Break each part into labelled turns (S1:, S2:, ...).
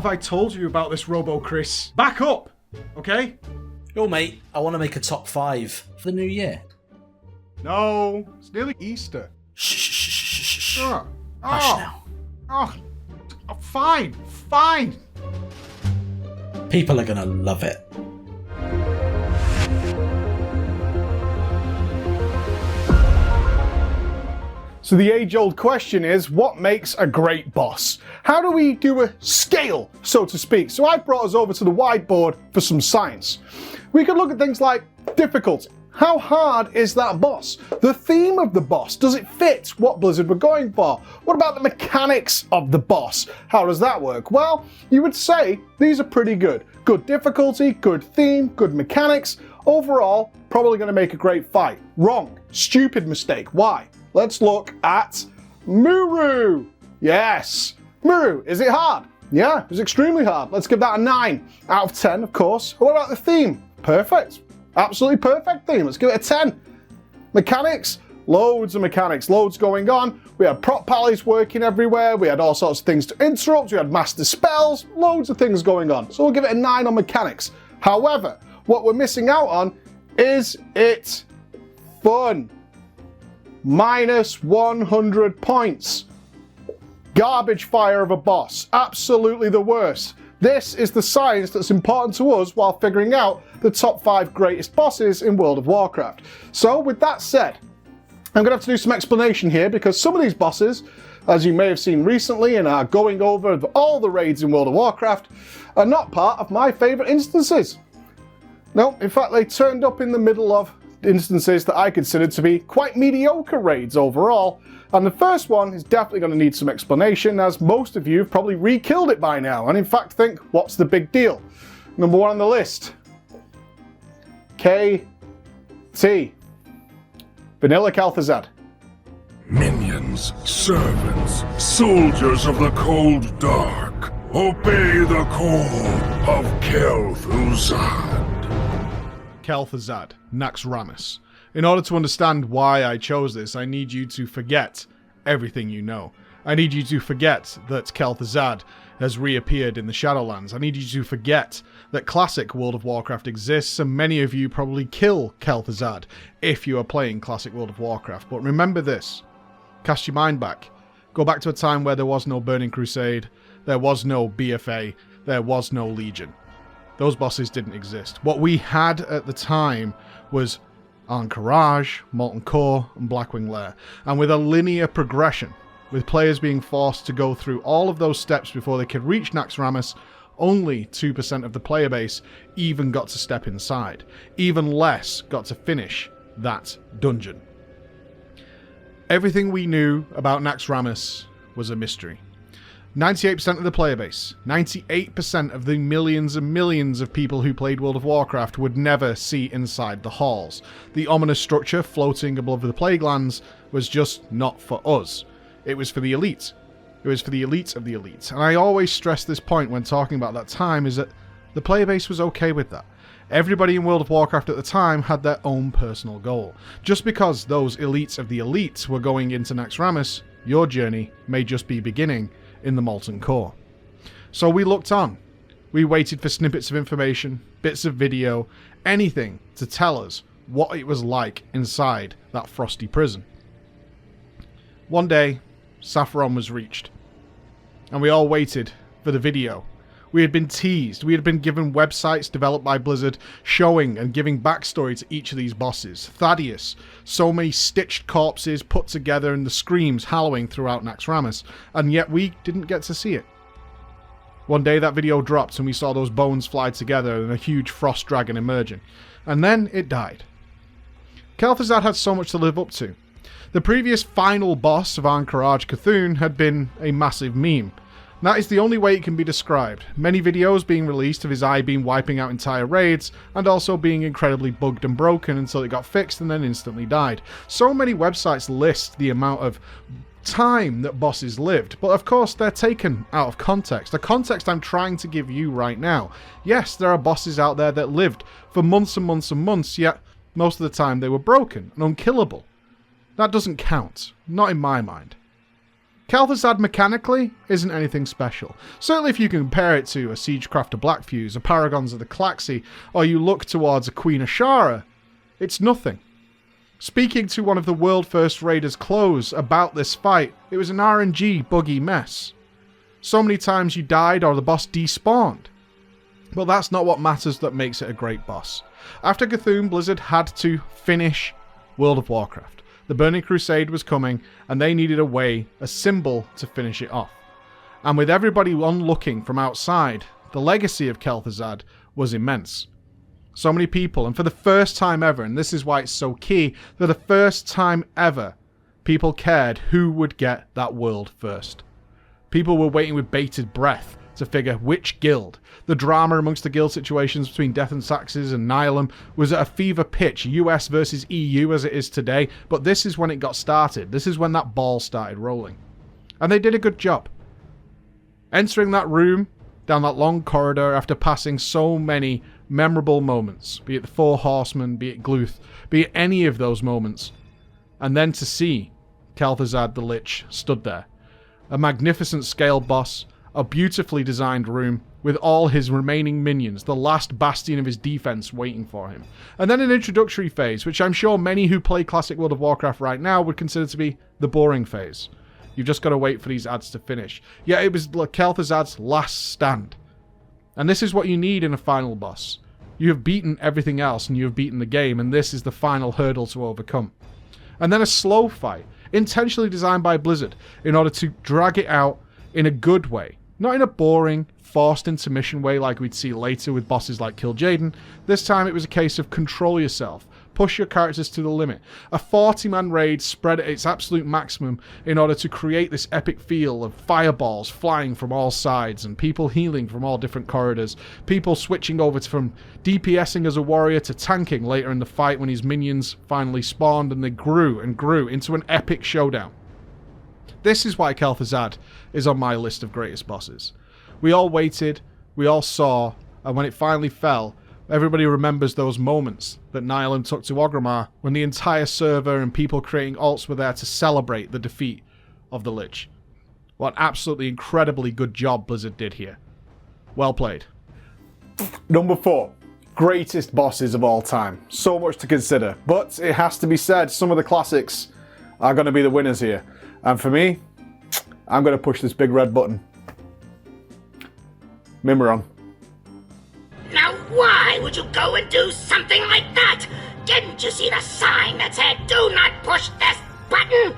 S1: have I told you about this Robo Chris? Back up, okay?
S2: Yo, mate, I want to make a top 5 for the new year.
S1: No, it's nearly Easter.
S2: Shh.
S1: Oh,
S2: Hush now.
S1: Oh, fine.
S2: People are going to love it.
S3: So the age-old question is, what makes a great boss? How do we do a scale, so to speak? So I brought us over to the whiteboard for some science. We could look at things like difficulty. How hard is that boss? The theme of the boss, does it fit what Blizzard were going for? What about the mechanics of the boss? How does that work? Well, you would say these are pretty good. Good difficulty, good theme, good mechanics. Overall, probably going to make a great fight. Wrong. Stupid mistake. Why? Let's look at Muru. Yes. Muru, is it hard? Yeah, it's extremely hard. Let's give that a 9 out of 10, of course. What about the theme? Perfect. Absolutely perfect theme. Let's give it a 10. Mechanics? Loads of mechanics. Loads going on. We had prop pallies working everywhere. We had all sorts of things to interrupt. We had master spells. Loads of things going on. So we'll give it a 9 on mechanics. However, what we're missing out on is it fun. Minus 100 points. Garbage fire of a boss. Absolutely the worst. This is the science that's important to us while figuring out the top 5 greatest bosses in World of Warcraft. So with that said, I'm going to have to do some explanation here because some of these bosses, as you may have seen recently in our going over all the raids in World of Warcraft, are not part of my favourite instances. No, in fact they turned up in the middle of instances that I consider to be quite mediocre raids overall, and the first one is definitely going to need some explanation, as most of you have probably re-killed it by now, and in fact think, what's the big deal? Number 1 on the list, KT, Vanilla Kel'Thuzad.
S4: Minions, servants, soldiers of the cold dark, obey the call of Kel'Thuzad.
S1: Kel'Thuzad, Naxxramas. In order to understand why I chose this, I need you to forget everything you know. I need you to forget that Kel'Thuzad has reappeared in the Shadowlands. I need you to forget that classic World of Warcraft exists, and many of you probably kill Kel'Thuzad if you are playing classic World of Warcraft. But remember this. Cast your mind back. Go back to a time where there was no Burning Crusade, there was no BFA, there was no Legion. Those bosses didn't exist. What we had at the time was Ahn'Qiraj, Molten Core, and Blackwing Lair. And with a linear progression, with players being forced to go through all of those steps before they could reach Naxxramas, only 2% of the player base even got to step inside. Even less got to finish that dungeon. Everything we knew about Naxxramas was a mystery. 98% of the player base, 98% of the millions and millions of people who played World of Warcraft would never see inside the halls. The ominous structure floating above the Plaguelands was just not for us. It was for the elite. It was for the elite of the elite. And I always stress this point when talking about that time, is that the player base was okay with that. Everybody in World of Warcraft at the time had their own personal goal. Just because those elites of the elites were going into Naxxramas, your journey may just be beginning in the Molten Core. So we looked on. We waited for snippets of information, bits of video, anything to tell us what it was like inside that frosty prison. One day, Sapphiron was reached, and we all waited for the video. We had been teased, we had been given websites developed by Blizzard showing and giving backstory to each of these bosses. Thaddeus, so many stitched corpses put together and the screams hallowing throughout Naxxramas, and yet we didn't get to see it. One day that video dropped and we saw those bones fly together and a huge frost dragon emerging, and then it died. Kel'Thuzad had so much to live up to. The previous final boss of Ahn'Qiraj C'Thun had been a massive meme. That is the only way it can be described. Many videos being released of his eye beam wiping out entire raids, and also being incredibly bugged and broken until it got fixed and then instantly died. So many websites list the amount of time that bosses lived, but of course they're taken out of context. The context I'm trying to give you right now. Yes, there are bosses out there that lived for months and months and months, yet most of the time they were broken and unkillable. That doesn't count. Not in my mind. Kel'Thuzad mechanically isn't anything special. Certainly if you compare it to a Siegecraft of Blackfuse, a Paragons of the Klaxi, or you look towards a Queen Ashara, it's nothing. Speaking to one of the world first raiders' clothes about this fight, it was an RNG buggy mess. So many times you died or the boss despawned. But that's not what matters that makes it a great boss. After Cthulhu, Blizzard had to finish World of Warcraft. The Burning Crusade was coming, and they needed a way, a symbol, to finish it off. And with everybody onlooking from outside, the legacy of Kel'Thuzad was immense. So many people, and for the first time ever, and this is why it's so key, for the first time ever, people cared who would get that world first. People were waiting with bated breath to figure which guild. The drama amongst the guild situations between Death and Taxes and Nihilum was at a fever pitch, US versus EU as it is today, but this is when it got started. This is when that ball started rolling. And they did a good job. Entering that room, down that long corridor, after passing so many memorable moments, be it the Four Horsemen, be it Gluth, be it any of those moments, and then to see Kel'Thuzad the Lich stood there. A magnificent scale boss, a beautifully designed room with all his remaining minions, the last bastion of his defense waiting for him. And then an introductory phase, which I'm sure many who play classic World of Warcraft right now would consider to be the boring phase. You've just got to wait for these ads to finish. Yeah, it was Kel'Thuzad's last stand. And this is what you need in a final boss. You have beaten everything else and you have beaten the game, and this is the final hurdle to overcome. And then a slow fight, intentionally designed by Blizzard in order to drag it out in a good way. Not in a boring, forced intermission way like we'd see later with bosses like Kil'jaeden. This time it was a case of control yourself, push your characters to the limit. A 40-man raid spread at its absolute maximum in order to create this epic feel of fireballs flying from all sides and people healing from all different corridors, people switching over from DPSing as a warrior to tanking later in the fight when his minions finally spawned, and they grew and grew into an epic showdown. This is why Kel'Thuzad is on my list of greatest bosses. We all waited, we all saw, and when it finally fell, everybody remembers those moments that Nihilum took to Orgrimmar when the entire server and people creating alts were there to celebrate the defeat of the Lich. What absolutely incredibly good job Blizzard did here. Well played.
S3: Number 4. Greatest bosses of all time. So much to consider, but it has to be said, some of the classics are going to be the winners here. And for me, I'm going to push this big red button. Mimiron.
S5: Now why would you go and do something like that? Didn't you see the sign that said, "Do not push this button"?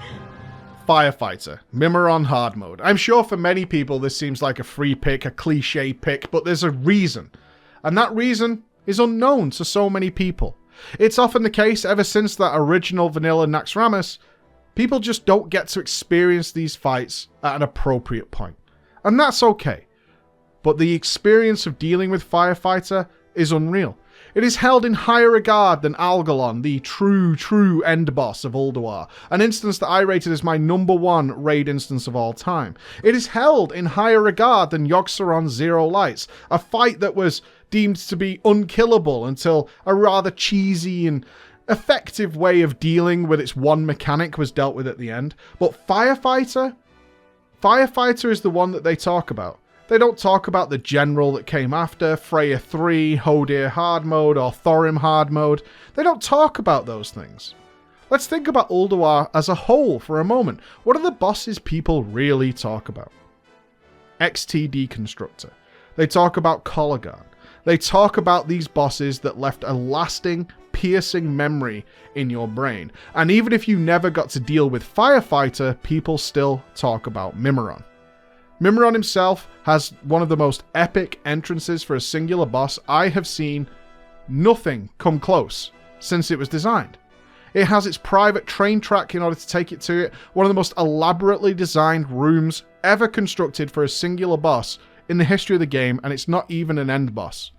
S1: Firefighter, Mimiron hard mode. I'm sure for many people this seems like a free pick, a cliche pick, but there's a reason. And that reason is unknown to so many people. It's often the case ever since that original vanilla Naxxramas, people just don't get to experience these fights at an appropriate point. And that's okay. But the experience of dealing with Firefighter is unreal. It is held in higher regard than Algalon, the true end boss of Ulduar, an instance that I rated as my #1 raid instance of all time. It is held in higher regard than Yogg-Saron's Zero Lights, a fight that was deemed to be unkillable until a rather cheesy and effective way of dealing with its one mechanic was dealt with at the end. But Firefighter is the one that they talk about. They don't talk about the general that came after, Freya 3, Hodir hard mode, or Thorim hard mode. They don't talk about those things. Let's think about Ulduar as a whole for a moment. What are the bosses people really talk about? XT Deconstructor. They talk about Kolaghan. They talk about these bosses that left a lasting, piercing memory in your brain. And even if you never got to deal with Firefighter, people still talk about Mimiron. Mimiron himself has one of the most epic entrances for a singular boss I have seen nothing come close since it was designed. It has its private train track in order to take it to it, one of the most elaborately designed rooms ever constructed for a singular boss in the history of the game, and it's not even an end boss.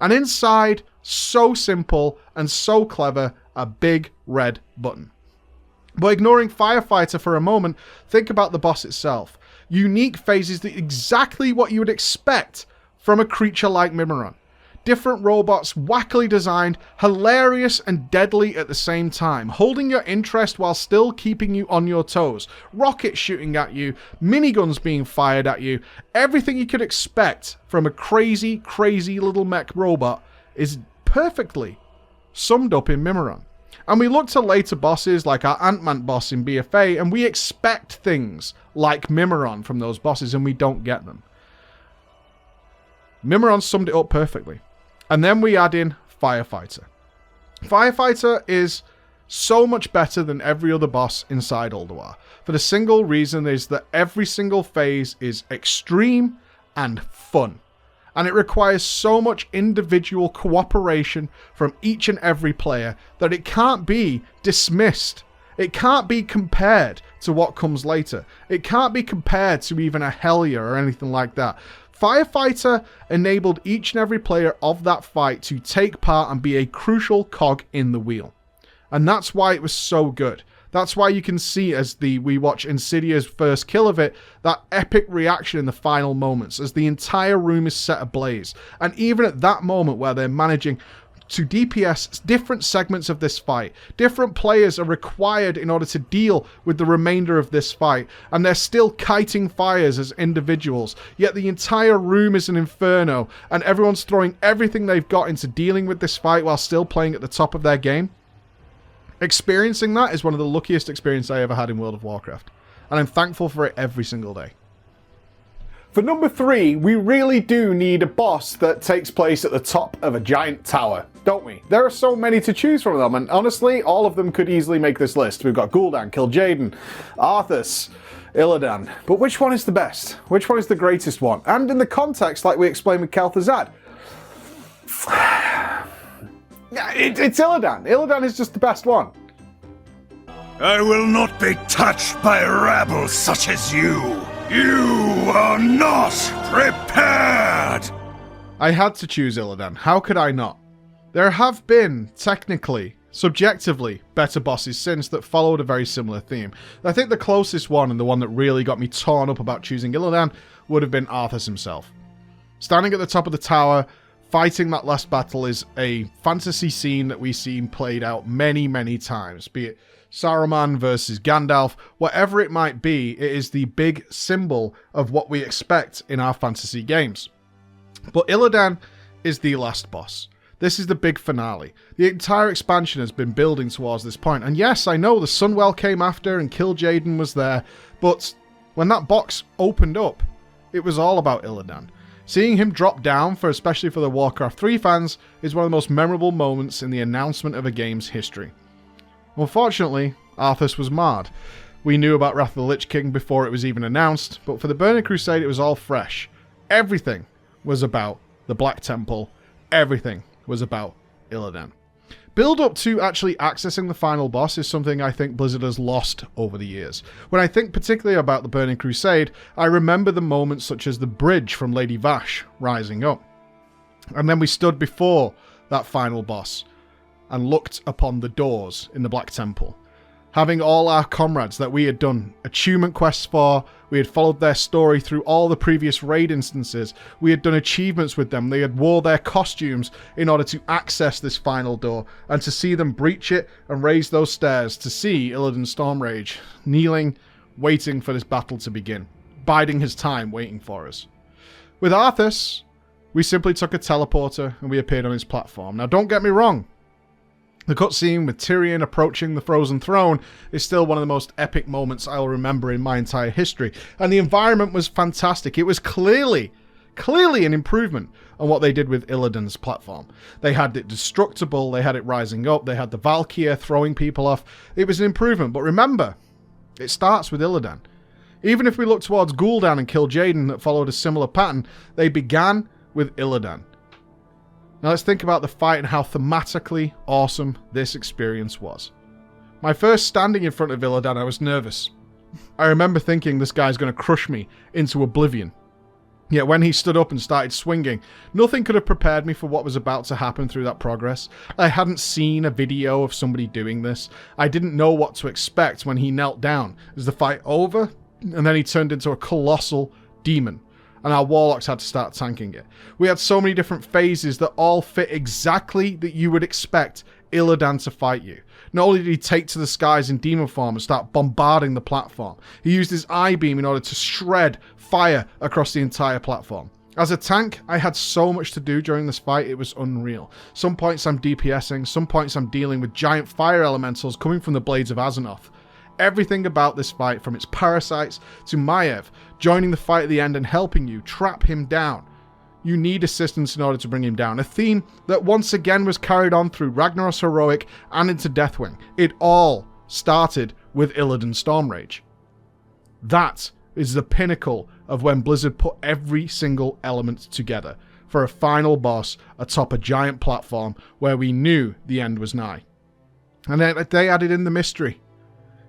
S1: And inside, so simple and so clever, a big red button. But ignoring Firefighter for a moment, think about the boss itself. Unique phases that exactly what you would expect from a creature like Mimiron. Different robots, wackily designed, hilarious and deadly at the same time, holding your interest while still keeping you on your toes. Rockets shooting at you, miniguns being fired at you, everything you could expect from a crazy, crazy little mech robot is perfectly summed up in Mimiron. And we look to later bosses like our Ant-Man boss in BFA, and we expect things like Mimiron from those bosses, and we don't get them. Mimiron summed it up perfectly. And then we add in Firefighter. Firefighter is so much better than every other boss inside Ulduar. For the single reason is that every single phase is extreme and fun. And it requires so much individual cooperation from each and every player that it can't be dismissed. It can't be compared to what comes later. It can't be compared to even a Hellier or anything like that. Firefighter enabled each and every player of that fight to take part and be a crucial cog in the wheel. And that's why it was so good. That's why you can see as we watch Ensidia's first kill of it, that epic reaction in the final moments as the entire room is set ablaze. And even at that moment where they're managing to DPS different segments of this fight, different players are required in order to deal with the remainder of this fight, and they're still kiting fires as individuals, yet the entire room is an inferno, and everyone's throwing everything they've got into dealing with this fight while still playing at the top of their game. Experiencing that is one of the luckiest experiences I ever had in World of Warcraft, and I'm thankful for it every single day.
S3: For number 3, we really do need a boss that takes place at the top of a giant tower, don't we? There are so many to choose from them, and honestly, all of them could easily make this list. We've got Gul'dan, Kil'jaeden, Arthas, Illidan. But which one is the best? Which one is the greatest one? And in the context, like we explained with Kel'Thuzad, it's Illidan. Illidan is just the best one.
S4: I will not be touched by rabble such as you. You are not prepared!
S1: I had to choose Illidan. How could I not? There have been, technically, subjectively, better bosses since that followed a very similar theme. I think the closest one, and the one that really got me torn up about choosing Illidan, would have been Arthas himself. Standing at the top of the tower, fighting that last battle is a fantasy scene that we've seen played out many, many times, be it Saruman versus Gandalf, whatever it might be, it is the big symbol of what we expect in our fantasy games. But Illidan is the last boss. This is the big finale. The entire expansion has been building towards this point. And yes, I know the Sunwell came after and Kil'jaeden was there, but when that box opened up, it was all about Illidan. Seeing him drop down, especially for the Warcraft 3 fans, is one of the most memorable moments in the announcement of a game's history. Unfortunately, Arthas was marred. We knew about Wrath of the Lich King before it was even announced, but for the Burning Crusade it was all fresh. Everything was about the Black Temple. Everything was about Illidan. Build up to actually accessing the final boss is something I think Blizzard has lost over the years. When I think particularly about the Burning Crusade, I remember the moments such as the bridge from Lady Vash rising up. And then we stood before that final boss and looked upon the doors in the Black Temple. Having all our comrades that we had done achievement quests for, we had followed their story through all the previous raid instances, we had done achievements with them, they had wore their costumes in order to access this final door, and to see them breach it and raise those stairs, to see Illidan Stormrage kneeling, waiting for this battle to begin, biding his time, waiting for us. With Arthas, we simply took a teleporter and we appeared on his platform. Now don't get me wrong, the cutscene with Tyrion approaching the Frozen Throne is still one of the most epic moments I'll remember in my entire history. And the environment was fantastic. It was clearly an improvement on what they did with Illidan's platform. They had it destructible, they had it rising up, they had the Valkyrie throwing people off. It was an improvement, but remember, it starts with Illidan. Even if we look towards Gul'dan and Kil'jaeden that followed a similar pattern, they began with Illidan. Now let's think about the fight and how thematically awesome this experience was. My first standing in front of Illidan, I was nervous. I remember thinking this guy's going to crush me into oblivion. Yet when he stood up and started swinging, nothing could have prepared me for what was about to happen through that progress. I hadn't seen a video of somebody doing this. I didn't know what to expect when he knelt down. Is the fight over? And then he turned into a colossal demon. and our warlocks had to start tanking it. We had so many different phases that all fit exactly that you would expect Illidan to fight you. Not only did he take to the skies in demon form and start bombarding the platform, he used his eye beam in order to shred fire across the entire platform. As a tank, I had so much to do during this fight, it was unreal. Some points I'm DPSing, some points I'm dealing with giant fire elementals coming from the Blades of Azeroth. Everything about this fight, from its parasites to Maiev, joining the fight at the end and helping you trap him down. You need assistance in order to bring him down. A theme that once again was carried on through Ragnaros Heroic and into Deathwing. It all started with Illidan Stormrage. That is the pinnacle of when Blizzard put every single element together for a final boss atop a giant platform where we knew the end was nigh. And then they added in the mystery.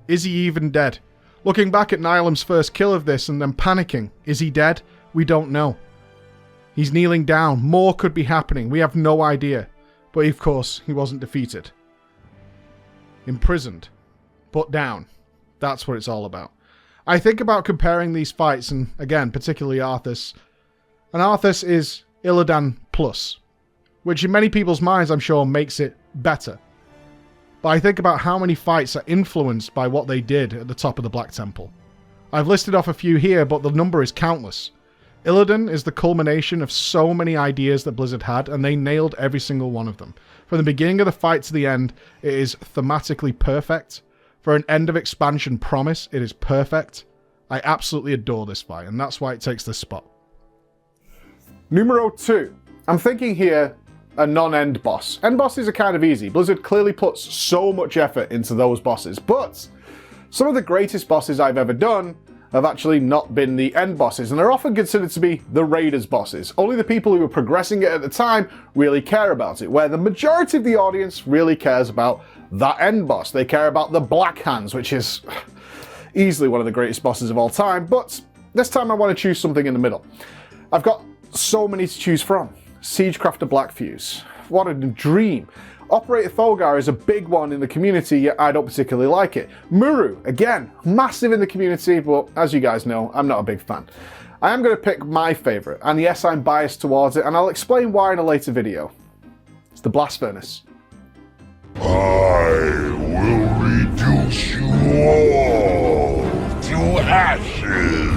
S1: Is he even dead? Looking back at Nihilum's first kill of this and then panicking, is he dead? We don't know. He's kneeling down. More could be happening. We have no idea. But of course, he wasn't defeated. Imprisoned. Put down. That's what it's all about. I think about comparing these fights, and again, particularly Arthas. And Arthas is Illidan Plus, which in many people's minds, I'm sure, makes it better. But I think about how many fights are influenced by what they did at the top of the Black Temple. I've listed off a few here, but the number is countless. Illidan is the culmination of so many ideas that Blizzard had, and they nailed every single one of them. From the beginning of the fight to the end, it is thematically perfect. For an end of expansion promise, it is perfect. I absolutely adore this fight, and that's why it takes this spot.
S3: Numero 2. I'm thinking here a non-end boss. End bosses are kind of easy. Blizzard clearly puts so much effort into those bosses, but some of the greatest bosses I've ever done have actually not been the end bosses, and are often considered to be the Raiders bosses. Only the people who were progressing it at the time really care about it, where the majority of the audience really cares about that end boss. They care about the Black Hands, which is easily one of the greatest bosses of all time, but this time I want to choose something in the middle. I've got so many to choose from. Siegecrafter Blackfuse. What a dream. Operator Thulgar is a big one in the community, yet I don't particularly like it. Muru, again, massive in the community, but as you guys know, I'm not a big fan. I am going to pick my favourite, and yes, I'm biased towards it, and I'll explain why in a later video. It's the Blast Furnace.
S4: I will reduce you all to ashes.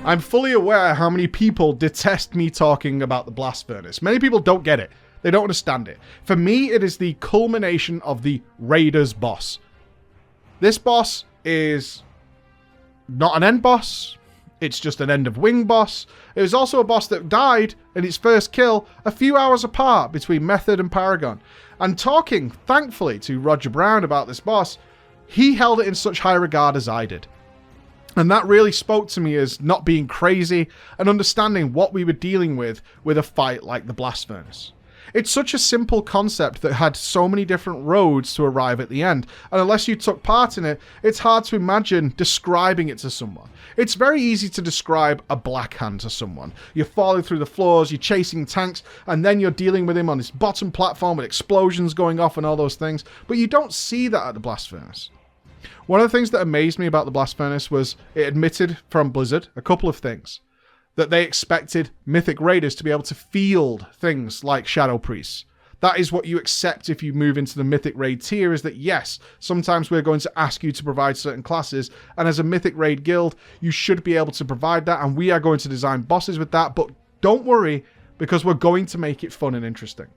S1: I'm fully aware how many people detest me talking about the Blast Furnace. Many people don't get it. They don't understand it. For me, it is the culmination of the Raiders boss. This boss is not an end boss. It's just an end of wing boss. It was also a boss that died in its first kill a few hours apart between Method and Paragon. And talking, thankfully, to Roger Brown about this boss, he held it in such high regard as I did. And that really spoke to me as not being crazy and understanding what we were dealing with a fight like the Blast Furnace. It's such a simple concept that had so many different roads to arrive at the end, and unless you took part in it, it's hard to imagine describing it to someone. It's very easy to describe a Black Hand to someone. You're falling through the floors, you're chasing tanks, and then you're dealing with him on this bottom platform with explosions going off and all those things, but you don't see that at the Blast Furnace. One of the things that amazed me about the Blast Furnace was it admitted from Blizzard a couple of things. That they expected Mythic Raiders to be able to field things like Shadow Priests. That is what you accept if you move into the Mythic Raid tier, is that yes, sometimes we're going to ask you to provide certain classes, and as a Mythic Raid guild, you should be able to provide that, and we are going to design bosses with that, but don't worry, because we're going to make it fun and interesting.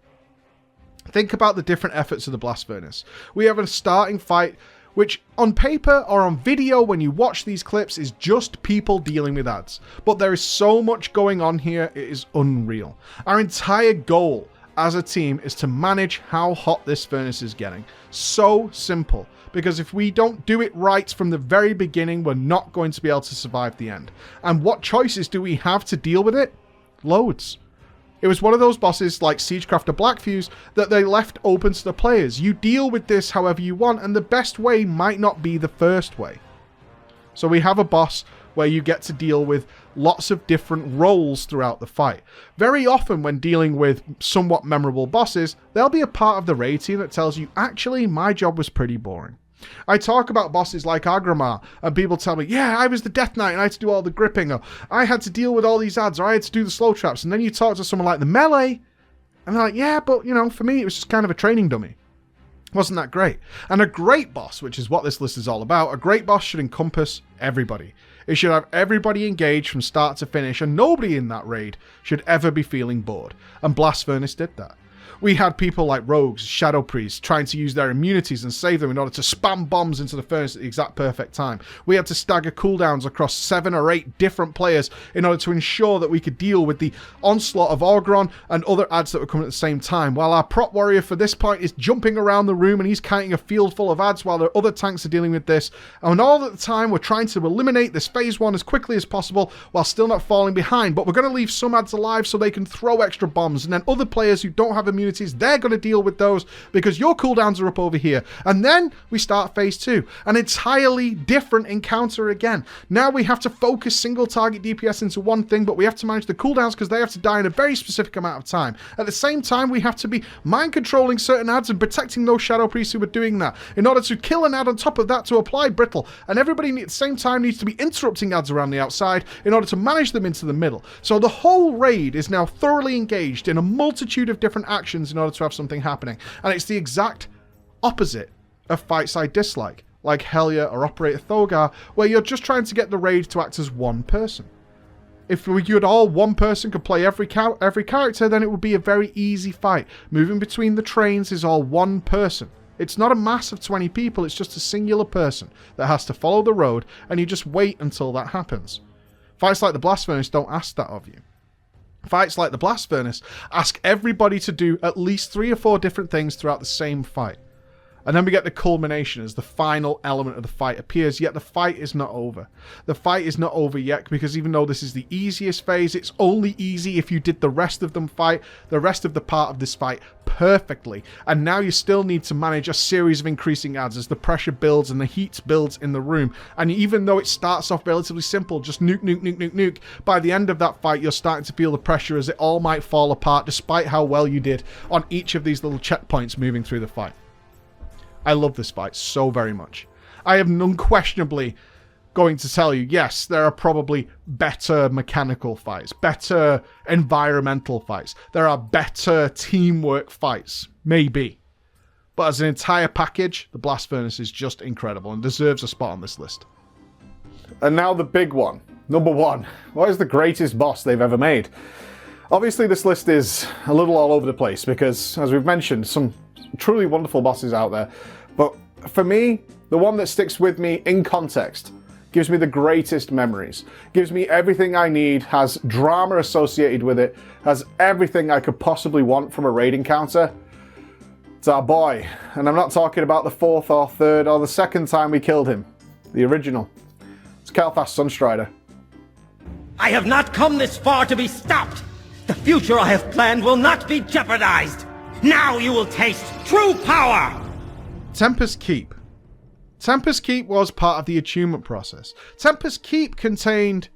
S1: Think about the different efforts of the Blast Furnace. We have a starting fight which on paper or on video when you watch these clips is just people dealing with ads. But there is so much going on here, it is unreal. Our entire goal as a team is to manage how hot this furnace is getting. So simple, because if we don't do it right from the very beginning, we're not going to be able to survive the end. And what choices do we have to deal with it? Loads. It was one of those bosses like Siegecrafter Blackfuse that they left open to the players. You deal with this however you want, and the best way might not be the first way. So we have a boss where you get to deal with lots of different roles throughout the fight. Very often when dealing with somewhat memorable bosses, there'll be a part of the raid team that tells you, actually, my job was pretty boring. I talk about bosses like Agramar, and people tell me, yeah, I was the Death Knight and I had to do all the gripping, or I had to deal with all these ads, or I had to do the slow traps. And then you talk to someone like the Melee, and they're like, yeah, but, you know, for me, it was just kind of a training dummy. Wasn't that great? And a great boss, which is what this list is all about, a great boss should encompass everybody. It should have everybody engaged from start to finish, and nobody in that raid should ever be feeling bored. And Blast Furnace did that. We had people like rogues, shadow priests, trying to use their immunities and save them in order to spam bombs into the furnace at the exact perfect time. We had to stagger cooldowns across 7 or 8 different players in order to ensure that we could deal with the onslaught of Orgron and other ads that were coming at the same time, while our prop warrior for this point is jumping around the room and he's kiting a field full of ads while the other tanks are dealing with this. And all at the time, we're trying to eliminate this phase 1 as quickly as possible while still not falling behind, but we're going to leave some ads alive so they can throw extra bombs, and then other players who don't have immunity, they're going to deal with those because your cooldowns are up over here. And then we start phase 2, an entirely different encounter again. Now we have to focus single target DPS into one thing, but we have to manage the cooldowns because they have to die in a very specific amount of time. At the same time, we have to be mind controlling certain ads and protecting those shadow priests who are doing that in order to kill an ad on top of that to apply brittle. And everybody at the same time needs to be interrupting ads around the outside in order to manage them into the middle. So the whole raid is now thoroughly engaged in a multitude of different actions in order to have something happening. And it's the exact opposite of fights I dislike, like Helya or Operator Thogar, where you're just trying to get the raid to act as one person. If we could all, one person could play every character, then it would be a very easy fight. Moving between the trains is all one person. It's not a mass of 20 people, it's just a singular person that has to follow the road, and you just wait until that happens. Fights like the Blast Furnace don't ask that of you. Fights like the Blast Furnace ask everybody to do at least 3 or 4 different things throughout the same fight. And then we get the culmination as the final element of the fight appears, yet the fight is not over. The fight is not over yet because even though this is the easiest phase, it's only easy if you did the rest of the rest of the part of this fight perfectly. And now you still need to manage a series of increasing ads as the pressure builds and the heat builds in the room. And even though it starts off relatively simple, just nuke, nuke, nuke, nuke, nuke, by the end of that fight, you're starting to feel the pressure as it all might fall apart despite how well you did on each of these little checkpoints moving through the fight. I love this fight so very much. I am unquestionably going to tell you, yes, there are probably better mechanical fights, better environmental fights. There are better teamwork fights, maybe. But as an entire package, the Blast Furnace is just incredible and deserves a spot on this list.
S3: And now the big one. Number 1. What is the greatest boss they've ever made? Obviously, this list is a little all over the place because, as we've mentioned, some truly wonderful bosses out there. But for me, the one that sticks with me in context, gives me the greatest memories, gives me everything I need, has drama associated with it, has everything I could possibly want from a raid encounter. It's our boy. And I'm not talking about the 4th or 3rd or the 2nd time we killed him. The original. It's Kel'Thas Sunstrider.
S6: I have not come this far to be stopped! The future I have planned will not be jeopardized! Now you will taste true power!
S1: Tempest Keep. Tempest Keep was part of the attunement process. Tempest Keep contained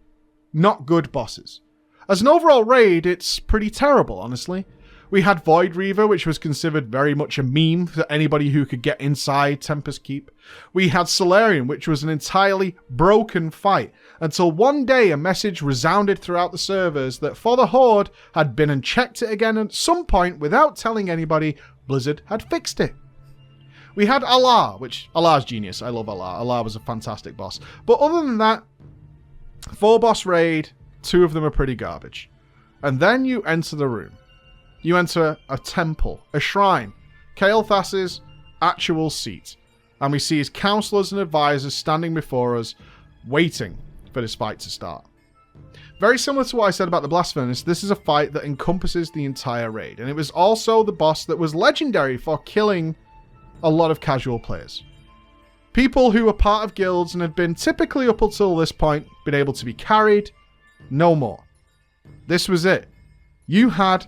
S1: not good bosses. As an overall raid, it's pretty terrible, honestly. We had Void Reaver, which was considered very much a meme for anybody who could get inside Tempest Keep. We had Solarian, which was an entirely broken fight, until one day a message resounded throughout the servers that For the Horde had been and checked it again at some point without telling anybody Blizzard had fixed it. We had Allah, which Allah's genius. I love Allah. Allah was a fantastic boss. But other than that, 4-boss raid, 2 of them are pretty garbage. And then you enter the room. You enter a temple, a shrine, Kel'Thas's actual seat. And we see his counselors and advisors standing before us, waiting for this fight to start. Very similar to what I said about the Blast Furnace, this is a fight that encompasses the entire raid. And it was also the boss that was legendary for killing a lot of casual players. People who were part of guilds and had been typically up until this point been able to be carried, no more. This was it. You had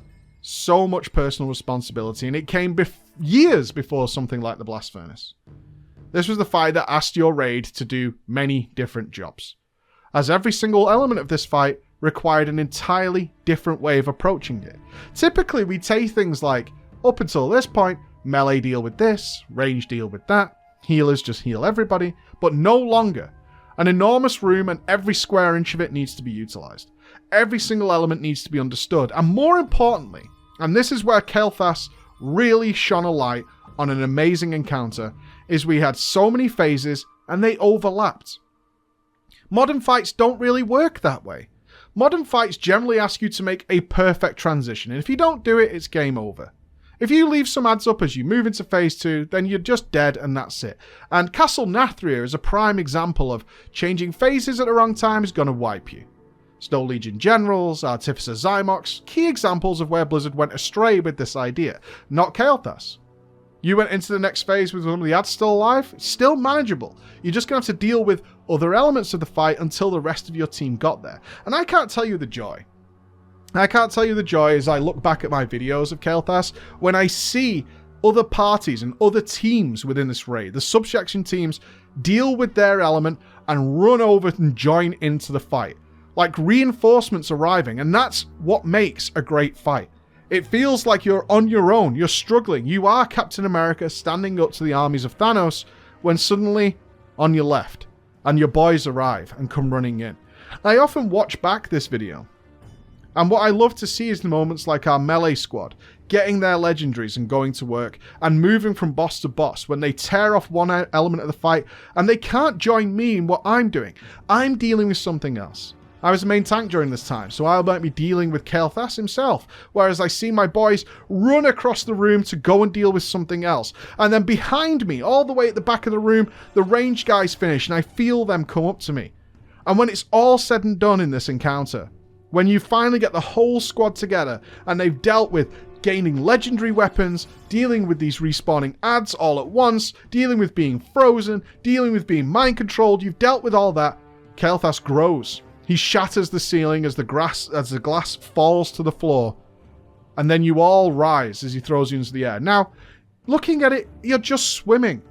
S1: so much personal responsibility, and it came years before something like the Blast Furnace. This was the fight that asked your raid to do many different jobs, as every single element of this fight required an entirely different way of approaching it. Typically, we'd say things like, up until this point, melee deal with this, range deal with that. Healers just heal everybody, but no longer. An enormous room and every square inch of it needs to be utilized. Every single element needs to be understood. And more importantly, and this is where Kael'thas really shone a light on an amazing encounter, is we had so many phases and they overlapped. Modern fights don't really work that way. Modern fights generally ask you to make a perfect transition, and if you don't do it, it's game over. If you leave some adds up as you move into Phase 2, then you're just dead and that's it. And Castle Nathria is a prime example of changing phases at the wrong time is going to wipe you. Snow Legion Generals, Artificer Zymox, key examples of where Blizzard went astray with this idea. Not Kael'thas. You went into the next phase with one of the adds still alive, it's still manageable. You're just going to have to deal with other elements of the fight until the rest of your team got there. And I can't tell you the joy. I can't tell you the joy as I look back at my videos of Kael'thas when I see other parties and other teams within this raid, the subsection teams, deal with their element and run over and join into the fight. Like reinforcements arriving, and that's what makes a great fight. It feels like you're on your own, you're struggling, you are Captain America standing up to the armies of Thanos when suddenly on your left, and your boys arrive and come running in. I often watch back this video, and what I love to see is the moments like our melee squad getting their legendaries and going to work and moving from boss to boss when they tear off one element of the fight and they can't join me in what I'm doing. I'm dealing with something else. I was the main tank during this time, so I might be dealing with Kael'thas himself, whereas I see my boys run across the room to go and deal with something else. And then behind me, all the way at the back of the room, the ranged guys finish, and I feel them come up to me. And when it's all said and done in this encounter, when you finally get the whole squad together, and they've dealt with gaining legendary weapons, dealing with these respawning adds all at once, dealing with being frozen, dealing with being mind-controlled, you've dealt with all that, Kael'thas grows. He shatters the ceiling as the glass falls to the floor. And then you all rise as he throws you into the air. Now, looking at it, you're just swimming.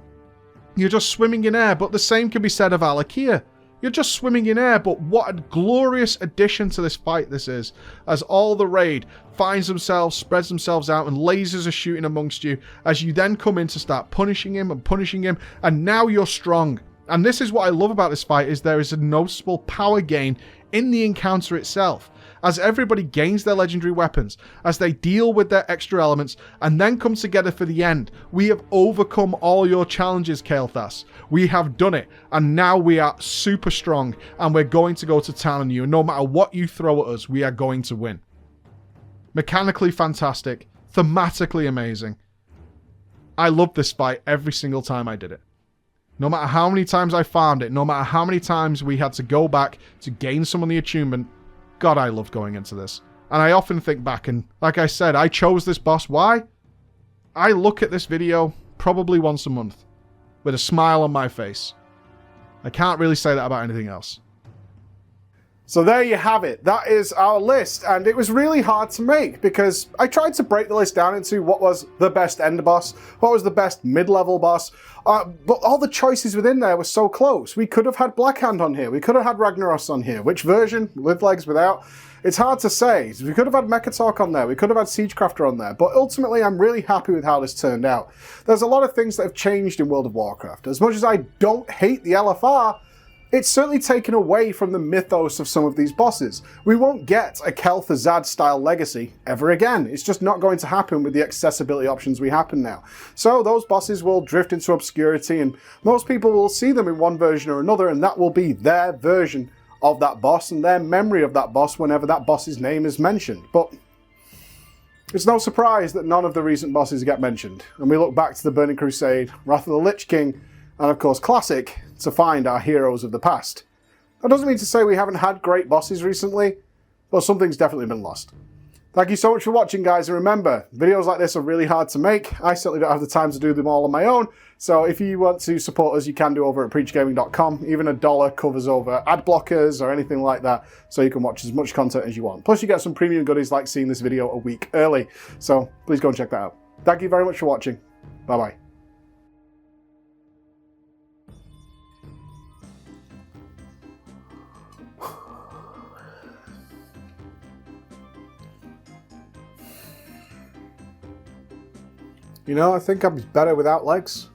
S1: You're just swimming in air, but the same can be said of Alakia. You're just swimming in air, but what a glorious addition to this fight this is. As all the raid finds themselves, spreads themselves out, and lasers are shooting amongst you. As you then come in to start punishing him, and now you're strong. And this is what I love about this fight, is there is a noticeable power gain in the encounter itself. As everybody gains their legendary weapons, as they deal with their extra elements, and then come together for the end. We have overcome all your challenges, Kael'thas. We have done it, and now we are super strong, and we're going to go to town on you, and no matter what you throw at us, we are going to win. Mechanically fantastic, thematically amazing. I loved this fight every single time I did it. No matter how many times I farmed it, no matter how many times we had to go back to gain some of the attunement, God, I loved going into this. And I often think back, and like I said, I chose this boss. Why? I look at this video probably once a month with a smile on my face. I can't really say that about anything else.
S3: So there you have it. That is our list, and it was really hard to make because I tried to break the list down into what was the best end boss, what was the best mid-level boss, but all the choices within there were so close. We could have had Blackhand on here, we could have had Ragnaros on here. Which version? With legs, without? It's hard to say. We could have had Mechatalk on there, we could have had Siegecrafter on there, but ultimately I'm really happy with how this turned out. There's a lot of things that have changed in World of Warcraft. As much as I don't hate the LFR, it's certainly taken away from the mythos of some of these bosses. We won't get a Kel'Thuzad style legacy ever again. It's just not going to happen with the accessibility options we happen now. So those bosses will drift into obscurity, and most people will see them in one version or another, and that will be their version of that boss and their memory of that boss whenever that boss's name is mentioned. But it's no surprise that none of the recent bosses get mentioned, and we look back to the Burning Crusade, Wrath of the Lich King, and of course Classic, to find our heroes of the past. That doesn't mean to say we haven't had great bosses recently, but something's definitely been lost. Thank you so much for watching, guys, and remember, videos like this are really hard to make. I certainly don't have the time to do them all on my own, so if you want to support us, you can do over at preachgaming.com. Even $1 covers over ad blockers or anything like that, so you can watch as much content as you want. Plus you get some premium goodies like seeing this video a week early, so please go and check that out. Thank you very much for watching. Bye-bye. You know, I think I'm better without legs.